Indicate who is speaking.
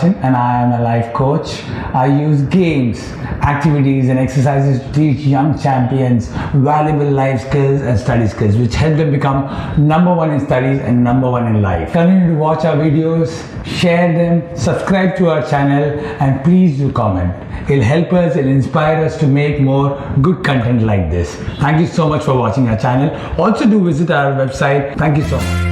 Speaker 1: Sachin and I am a life coach. I use games, activities and exercises to teach young champions valuable life skills and study skills which help them become number one in studies and number one in life. Continue to watch our videos, share them, subscribe to our channel and please do comment. It'll help us, it'll inspire us to make more good content like this. Thank you so much for watching our channel. Also do visit our website. Thank you so much.